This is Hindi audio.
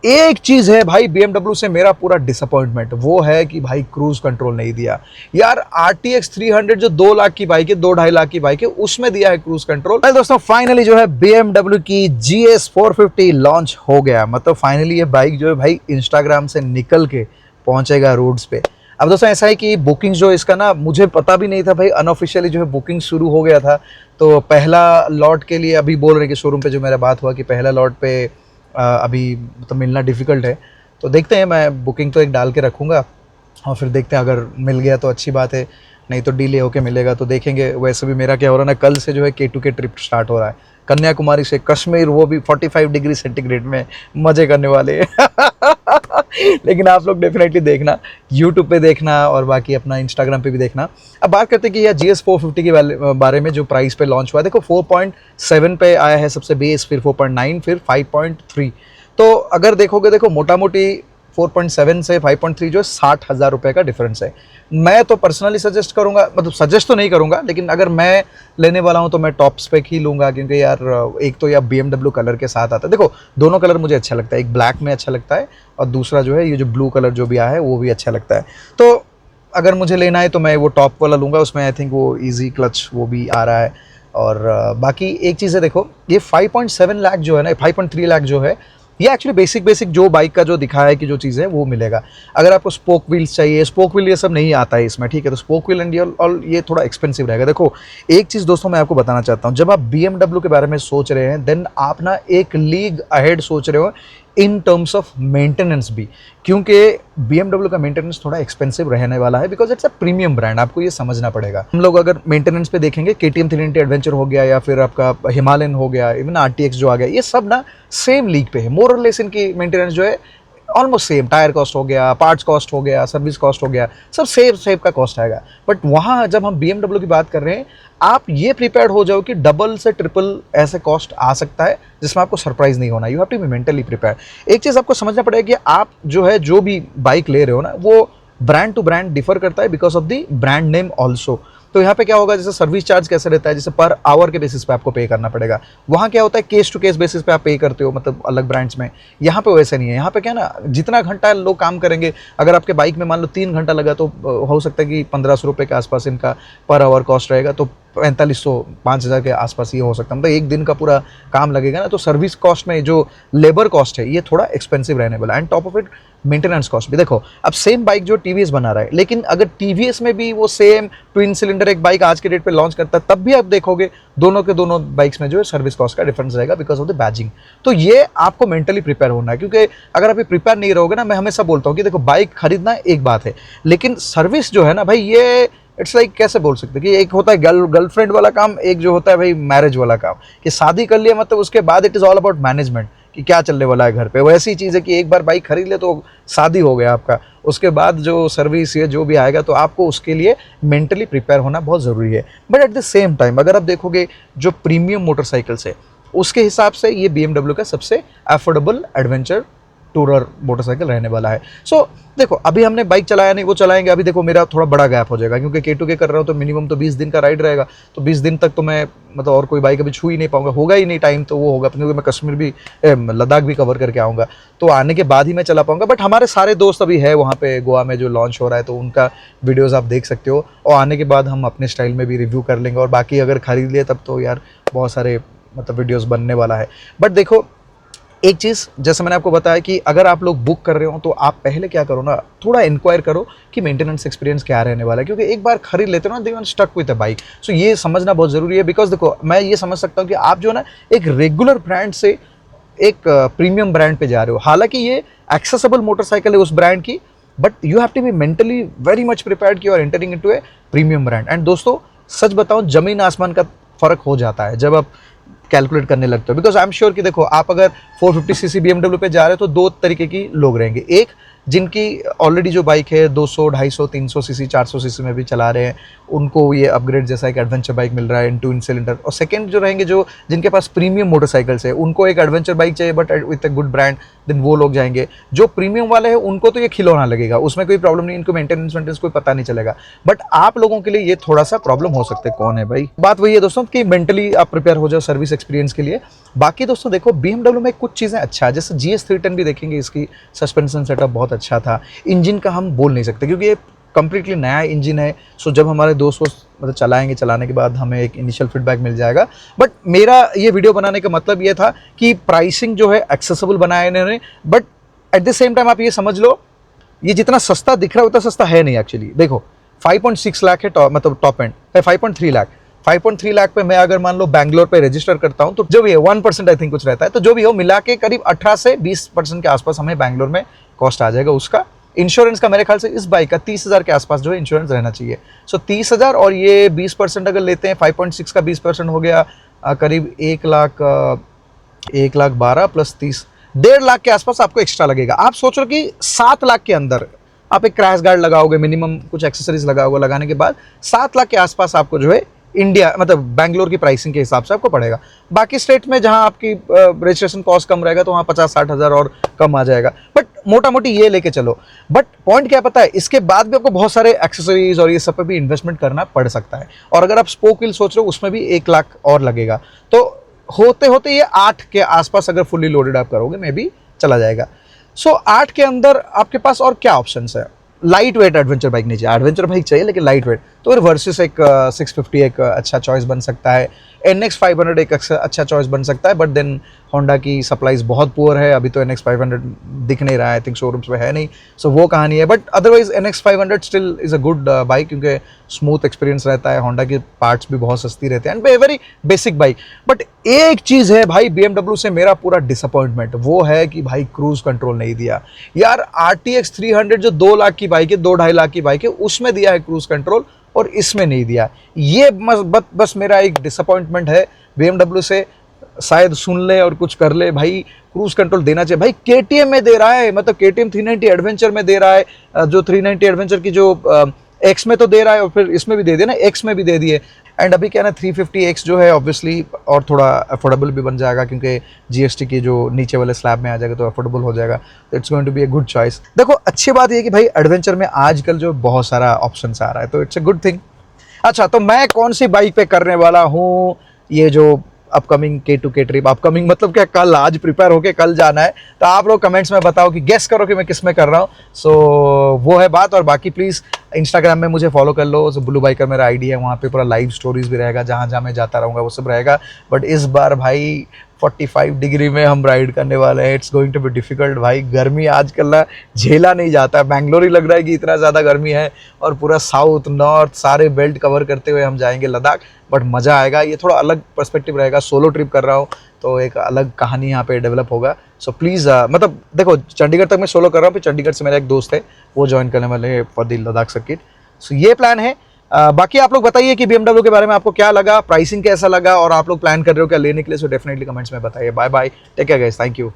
एक चीज है भाई BMW से मेरा पूरा डिसअपॉइंटमेंट, वो है कि भाई क्रूज कंट्रोल नहीं दिया यार। RTX 300 जो 2 लाख की बाइक है, 2-2.5 लाख की बाइक है, उसमें दिया है क्रूज कंट्रोल। दोस्तों फाइनली जो है BMW की GS 450 लॉन्च हो गया। मतलब फाइनली ये बाइक जो है भाई इंस्टाग्राम से निकल के पहुंचेगा रोड्स पे। अब दोस्तों ऐसा है कि बुकिंग जो इसका ना, मुझे पता भी नहीं था भाई, अनऑफिशियली जो है बुकिंग शुरू हो गया था। तो पहला लॉट के लिए अभी बोल रहे कि शोरूम पे जो मेरा बात हुआ कि पहला लॉट पे अभी मतलब मिलना डिफ़िकल्ट है। तो देखते हैं, मैं बुकिंग तो एक डाल के रखूँगा और फिर देखते हैं, अगर मिल गया तो अच्छी बात है, नहीं तो डिले होके मिलेगा तो देखेंगे। वैसे भी मेरा क्या हो रहा है ना, कल से जो है K2 ट्रिप स्टार्ट हो रहा है, कन्याकुमारी से कश्मीर, वो भी 45 डिग्री सेंटीग्रेड में मज़े करने वाले हैं। लेकिन आप लोग डेफिनेटली देखना, यूट्यूब पे देखना और बाकी अपना इंस्टाग्राम पे भी देखना। अब बात करते हैं कि यह GS 450 के बारे में, जो प्राइस पे लॉन्च हुआ है। देखो 4.7 पे आया है सबसे बेस, फिर 4.9, फिर 5.3। तो अगर देखोगे, देखो मोटा मोटी 4.7 से 5.3 जो है 60,000 रुपये का डिफरेंस है। मैं तो पर्सनली सजेस्ट करूंगा, मतलब सजेस्ट तो नहीं करूंगा, लेकिन अगर मैं लेने वाला हूं तो मैं टॉप स्पेक ही लूंगा, क्योंकि यार एक तो यार BMW कलर के साथ आता है। देखो दोनों कलर मुझे अच्छा लगता है, एक ब्लैक में अच्छा लगता है और दूसरा जो है ये जो ब्लू कलर जो भी आया है वो भी अच्छा लगता है। तो अगर मुझे लेना है तो मैं वो टॉप वाला लूँगा, उसमें आई थिंक वो ईजी क्लच वो भी आ रहा है। और बाकी एक चीज़ है, देखो ये 5.7 लाख जो है ना, 5.3 लाख जो है, ये एक्चुअली बेसिक जो बाइक का जो दिखा है कि जो चीज़ है वो मिलेगा। अगर आपको स्पोक व्हील्स चाहिए, स्पोक व्हील ये सब नहीं आता है इसमें, ठीक है, तो स्पोक व्हील एंड और ये थोड़ा एक्सपेंसिव रहेगा। देखो एक चीज़ दोस्तों मैं आपको बताना चाहता हूँ, जब आप BMW के बारे में सोच रहे हैं, देन आप ना एक लीग अहेड सोच रहे हो इन टर्म्स ऑफ मेंटेनेंस भी, क्योंकि BMW का मेंटेनेंस थोड़ा एक्सपेंसिव रहने वाला है, because it's a premium brand, आपको ये समझना पड़ेगा। हम लोग अगर मेंटेनेंस पे देखेंगे, KTM 390 एडवेंचर हो गया या फिर आपका हिमालयन हो गया, इवन RTX जो आ गया, ये सब ना सेम लीग पे है, मोर और लेस इनकी मेंटेनेंस जो है ऑलमोस्ट सेम। टायर कॉस्ट हो गया, पार्ट्स कॉस्ट हो गया, सर्विस कॉस्ट हो गया, सब सेम सेम का कॉस्ट आएगा। बट वहाँ जब हम BMW की बात कर रहे हैं, आप ये प्रिपेयर्ड हो जाओ कि डबल से ट्रिपल ऐसे कॉस्ट आ सकता है, जिसमें आपको सरप्राइज नहीं होना। You have to be mentally prepare. एक चीज़ आपको समझना पड़ेगा कि आप जो है जो भी बाइक ले रहे हो ना, वो ब्रांड टू ब्रांड डिफर करता है because of the brand name also. तो यहाँ पे क्या होगा, जैसे सर्विस चार्ज कैसे रहता है, जैसे पर आवर के बेसिस पे आपको पे करना पड़ेगा। वहाँ क्या होता है, केस टू केस बेसिस पे आप पे करते हो, मतलब अलग ब्रांड्स में। यहाँ पे वैसे नहीं है। यहाँ पे क्या ना, जितना घंटा लोग काम करेंगे, अगर आपके बाइक में मान लो 3 घंटा लगा, तो हो सकता है कि 1500 रुपये के आसपास इनका पर आवर कॉस्ट रहेगा। तो 4500 5000 के आसपास ये हो सकता है, मतलब एक दिन का पूरा काम लगेगा ना। तो सर्विस कॉस्ट में जो लेबर कॉस्ट है ये थोड़ा एक्सपेंसिव रहने वाला है, and top of it maintenance cost भी। देखो अब सेम बाइक जो TVS बना रहा है, लेकिन अगर TVS में भी वो सेम ट्विन सिलेंडर एक बाइक आज के डेट पे लॉन्च करता है, तब भी आप देखोगे दोनों के दोनों बाइक्स में जो है सर्विस कॉस्ट का डिफरेंस रहेगा बिकॉज ऑफ द बैजिंग। तो ये आपको मेंटली प्रिपेयर होना है, क्योंकि अगर आप ये प्रिपेयर नहीं रहोगे ना, मैं हमेशा बोलता हूँ कि देखो बाइक खरीदना एक बात है, लेकिन सर्विस जो है ना भाई, ये इट्स लाइक कैसे बोल सकते हैं कि एक होता है गर्लफ्रेंड वाला काम, एक जो होता है भाई मैरिज वाला काम, कि शादी कर लिया मतलब उसके बाद it is all about management, कि क्या चलने वाला है घर पे। वैसी चीज़ है कि एक बार बाइक खरीद ले तो शादी हो गया आपका, उसके बाद जो सर्विस या जो भी आएगा, तो आपको उसके लिए मेंटली प्रिपेयर होना बहुत ज़रूरी है। But at the same time अगर आप देखोगे जो प्रीमियम मोटरसाइकिल्स है, उसके हिसाब से ये BMW का सबसे अफोर्डेबल एडवेंचर टूरर मोटरसाइकिल रहने वाला है। सो देखो अभी हमने बाइक चलाया नहीं, वो चलाएंगे। अभी देखो मेरा थोड़ा बड़ा गैप हो जाएगा, क्योंकि K2 कर रहा हूँ तो मिनिमम तो 20 दिन का राइड रहेगा। तो 20 दिन तक तो मैं मतलब और कोई बाइक अभी छू ही नहीं पाऊंगा, होगा ही नहीं टाइम, तो वो होगा क्योंकि मैं कश्मीर भी लद्दाख भी कवर करके आऊँगा, तो आने के बाद ही मैं चला पाऊंगा। बट हमारे सारे दोस्त अभी है वहाँ पे गोवा में जो लॉन्च हो रहा है, तो उनका वीडियोज़ आप देख सकते हो, और आने के बाद हम अपने स्टाइल में भी रिव्यू कर लेंगे। और बाकी अगर खरीद लिए तब तो यार बहुत सारे मतलब वीडियोज़ बनने वाला है। बट देखो एक चीज़ जैसे मैंने आपको बताया कि अगर आप लोग बुक कर रहे हो तो आप पहले क्या करो ना, थोड़ा इंक्वायर करो कि मेंटेनेंस एक्सपीरियंस क्या रहने वाला है, क्योंकि एक बार खरीद लेते हो ना, they one stuck with the bike. So ये समझना बहुत ज़रूरी है। बिकॉज देखो मैं ये समझ सकता हूँ कि आप जो है ना एक रेगुलर ब्रांड से एक प्रीमियम ब्रांड पे जा रहे हो, हालांकि ये एक्सेसिबल मोटरसाइकिल है उस ब्रांड की, but you have to be mentally very much prepared कि you are entering into a premium brand. And दोस्तों सच बताऊं, जमीन आसमान का फर्क हो जाता है जब आप कैलकुलेट करने लगते हो। बिकॉज आई एम श्योर कि देखो आप अगर 450cc BMW पे जा रहे हो तो दो तरीके की लोग रहेंगे। एक जिनकी ऑलरेडी जो बाइक है 200, 250, 300 सीसी, 400 सीसी में भी चला रहे हैं, उनको ये अपग्रेड जैसा एक एडवेंचर बाइक मिल रहा है इन सिलेंडर। और सेकंड जो रहेंगे जो जिनके पास प्रीमियम मोटरसाइकिल्स है, उनको एक एडवेंचर बाइक चाहिए but with a good brand, then वो लोग जाएंगे। जो प्रीमियम वाले हैं उनको तो ये खिलौना लगेगा, उसमें कोई प्रॉब्लम नहीं, इनको मेंटेनेंस कोई पता नहीं चलेगा। बट आप लोगों के लिए ये थोड़ा सा प्रॉब्लम हो सकते हैं। कौन है भाई? बात वही है दोस्तों कि मेंटली आप प्रिपेयर हो जाओ सर्विस एक्सपीरियंस के लिए। बाकी दोस्तों देखो, BMW में कुछ चीज़ें अच्छा है, जैसे GS310 भी देखेंगे, इसकी सस्पेंशन सेटअप बहुत अच्छा था। इंजन का हम बोल नहीं सकते क्योंकि ये कंप्लीटली नया इंजन है। सो जब हमारे दोस्त मतलब चलाएंगे, चलाने के बाद हमें एक इनिशियल फीडबैक मिल जाएगा। बट मेरा ये वीडियो बनाने का मतलब ये था कि प्राइसिंग जो है एक्सेसिबल बनाया इन्होंने, but at the same time आप ये समझ लो, ये जितना सस्ता दिख रहा है उतना सस्ता है नहीं एक्चुअली। देखो 5.6 लाख है मतलब टॉप एंड है 5.3 लाख। 5.3 लाख पे मैं अगर मान लो बैंगलोर पे रजिस्टर करता हूं तो जो भी है 1% आई थिंक कुछ रहता है, तो जो भी हो मिला के करीब 18 से 20% के आसपास हमें बैंगलोर में कॉस्ट आ जाएगा उसका। इंश्योरेंस का मेरे ख्याल से इस बाइक का 30,000 के आसपास जो है इंश्योरेंस रहना चाहिए। सो 30,000 और ये 20% अगर लेते हैं, 5.6 का 20% हो गया करीब 1,12 प्लस 30, 1.5 लाख के आसपास आपको एक्स्ट्रा लगेगा। आप सोच रहे हो कि 7 लाख के अंदर आप एक क्रैश गार्ड लगाओगे, मिनिमम कुछ एक्सेसरीज लगाओगे, लगाने के बाद 7 लाख के आसपास आपको जो है इंडिया मतलब बैंगलोर की प्राइसिंग के हिसाब से आपको पड़ेगा। बाकी स्टेट में जहां आपकी रजिस्ट्रेशन कॉस्ट कम रहेगा तो वहां 50-60 हज़ार और कम आ जाएगा। बट मोटा मोटी ये लेके चलो। बट पॉइंट क्या पता है, इसके बाद भी आपको बहुत सारे एक्सेसरीज और ये सब पे भी इन्वेस्टमेंट करना पड़ सकता है। और अगर आप स्पोक व्हील सोच रहे हो उसमें भी 1 लाख और लगेगा, तो होते होते ये 8 के आसपास अगर फुल्ली लोडेड आप करोगे मे भी चला जाएगा। सो 8 के अंदर आपके पास और क्या ऑप्शंस है? लाइट वेट एडवेंचर बाइक नहीं चाहिए, एडवेंचर बाइक चाहिए लेकिन लाइट वेट, तो फिर वर्सेस एक 650 एक अच्छा चॉइस बन सकता है। NX 500 एक अच्छा चॉइस बन सकता है, बट देन होंडा की सप्लाईज बहुत पुअर है। अभी तो NX 500 दिख नहीं रहा है, आई थिंक शोरूम्स में है नहीं, सो वो कहानी है। But otherwise NX 500 still is a good bike क्योंकि स्मूथ एक्सपीरियंस रहता है, होंडा के पार्ट्स भी बहुत सस्ती रहते हैं and very basic bike. But एक चीज़ है भाई BMW से मेरा पूरा डिसअपॉइंटमेंट, वो है कि भाई क्रूज कंट्रोल नहीं दिया यार। RTX 300 जो 2 लाख की बाइक है, 2-2.5 लाख की बाइक है, उसमें दिया है क्रूज कंट्रोल और इसमें नहीं दिया। ये बस मेरा एक डिसअपॉइंटमेंट है BMW से। शायद सुन ले और कुछ कर ले भाई, क्रूज कंट्रोल देना चाहिए भाई। KTM में दे रहा है, मतलब KTM 390 एडवेंचर में दे रहा है, जो 390 एडवेंचर की जो X में तो दे रहा है और फिर इसमें भी दे दिया ना, X में भी दे दिए। एंड अभी क्या ना 350X जो है ऑब्वियसली और थोड़ा अफोर्डेबल भी बन जाएगा क्योंकि GST की जो नीचे वाले स्लैब में आ जाएगा तो अफोर्डेबल हो जाएगा। तो it's going to be a good choice. देखो अच्छी बात ये कि भाई एडवेंचर में आजकल जो बहुत सारा ऑप्शन आ रहा है, तो इट्स अ गुड थिंग। अच्छा, तो मैं कौन सी बाइक पे करने वाला हूँ ये जो अपकमिंग K2K ट्रिप? अपकमिंग मतलब क्या, कल, आज प्रिपेयर होके कल जाना है। तो आप लोग कमेंट्स में बताओ कि गेस करो कि मैं किस में कर रहा हूँ। सो वो है बात। और बाकी प्लीज़ इंस्टाग्राम में मुझे फॉलो कर लो, सो ब्लू बाइकर मेरा आईडी है, वहाँ पे पूरा लाइव स्टोरीज भी रहेगा, जहाँ जहाँ मैं जाता रहूँगा वो सब रहेगा। बट इस बार भाई 45 डिग्री में हम राइड करने वाले हैं। It's going to be difficult भाई। गर्मी आजकल ना झेला नहीं जाता, बैंगलोर ही लग रहा है कि इतना ज़्यादा गर्मी है। और पूरा साउथ नॉर्थ सारे बेल्ट कवर करते हुए हम जाएंगे लद्दाख। बट मज़ा आएगा, ये थोड़ा अलग पर्सपेक्टिव रहेगा। सोलो ट्रिप कर रहा हूँ तो एक अलग कहानी यहाँ पे डेवलप होगा। सो प्लीज़ मतलब देखो, चंडीगढ़ तक मैं सोलो कर रहा हूँ, फिर चंडीगढ़ से मेरा एक दोस्त है वो ज्वाइन करने वाले हैं फॉर द लद्दाख सर्किट। सो ये प्लान है। बाकी आप लोग बताइए कि BMW के बारे में आपको क्या लगा, प्राइसिंग कैसा लगा, और आप लोग प्लान कर रहे हो क्या लेने के लिए? सो डेफिनेटली कमेंट्स में बताइए। Bye bye, take care guys, thank you.